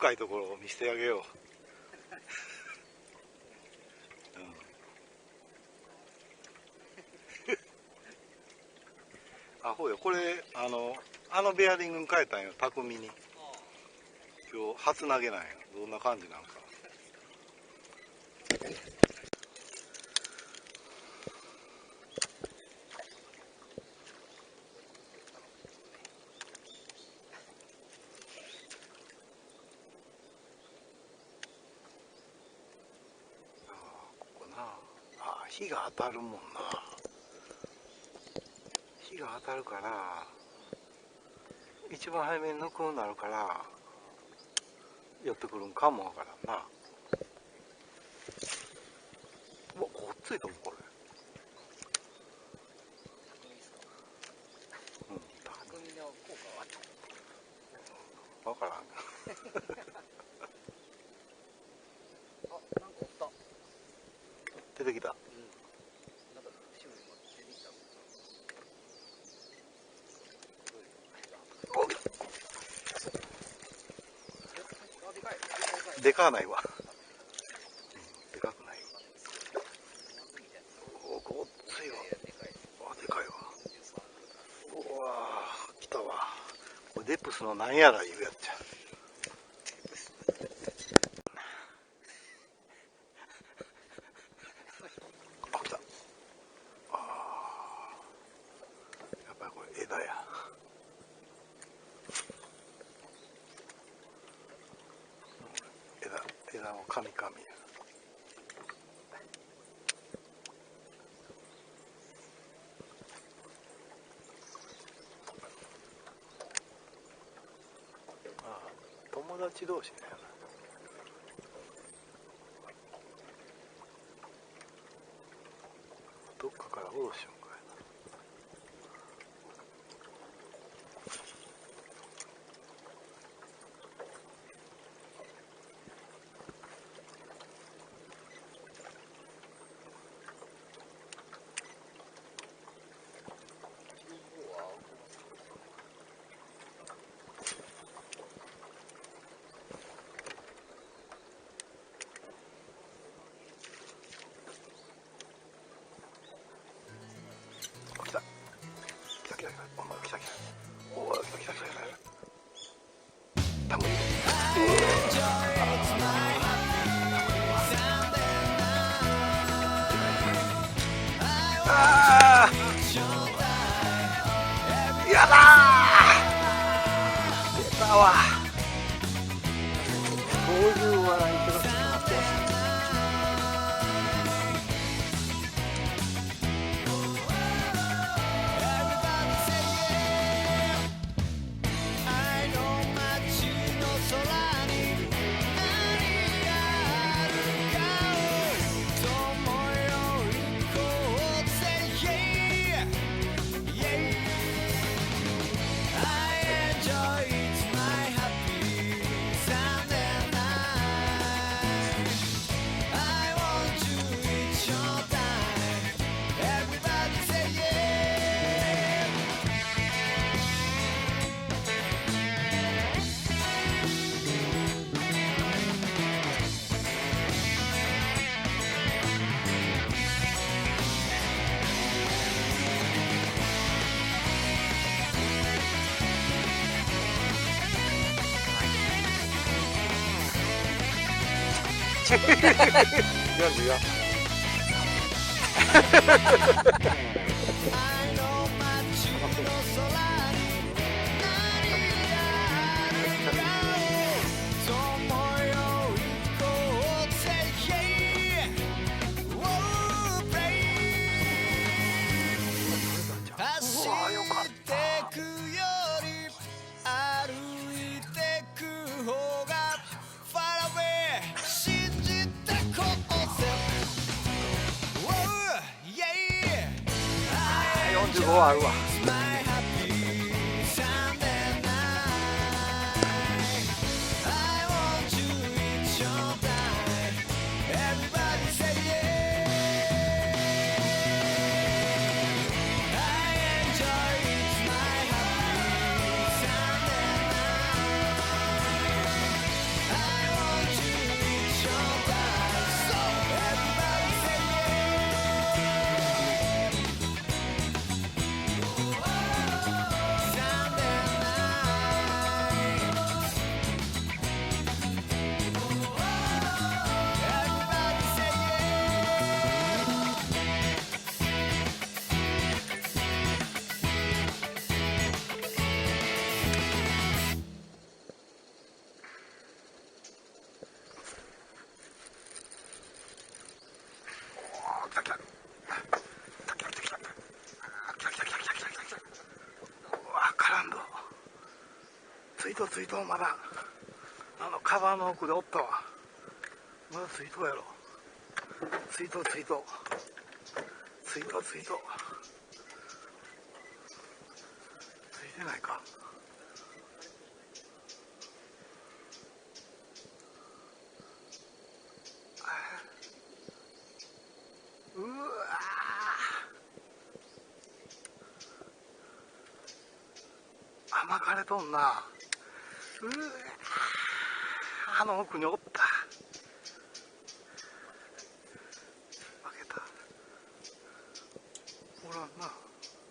深いところを見せてあげよう。アホよ、これあのベアリングに変えたんよ、巧みに。今日初投げなんよ。どんな感じなんか。ここなあ、火が当たるもんな。火が当たるから一番早めに抜くようになるから寄ってくるんかもわからんな。うわ、こっついと思うこれ。うん、匠の効果はわからん。あ、なんかおった。出てきた。なんか種類も出てきた。でかい。でかないわ。でかくない。お、ごっついわ。あ、でかいわ。うわー、来たわ。これデップスのなんやらいうやつじゃん。あ、来た。あー、やっぱりこれ枝や。枝のカミカミや。ああ、友達同士だよな。どっかから下ろしようかやな。来た。来た来た来た。お前来た来た。おお、来た来た来た来た。たまに。ああ。やだー。出たわ。どういう笑い方。44。うわ、よかった。45あるわ。いとついとまだカバーの奥でおったわ。まだついとやろ。ついとついとついとついとついてないか。うわー、甘かれとんな。うわー、あの奥におった。負けた。おらんな。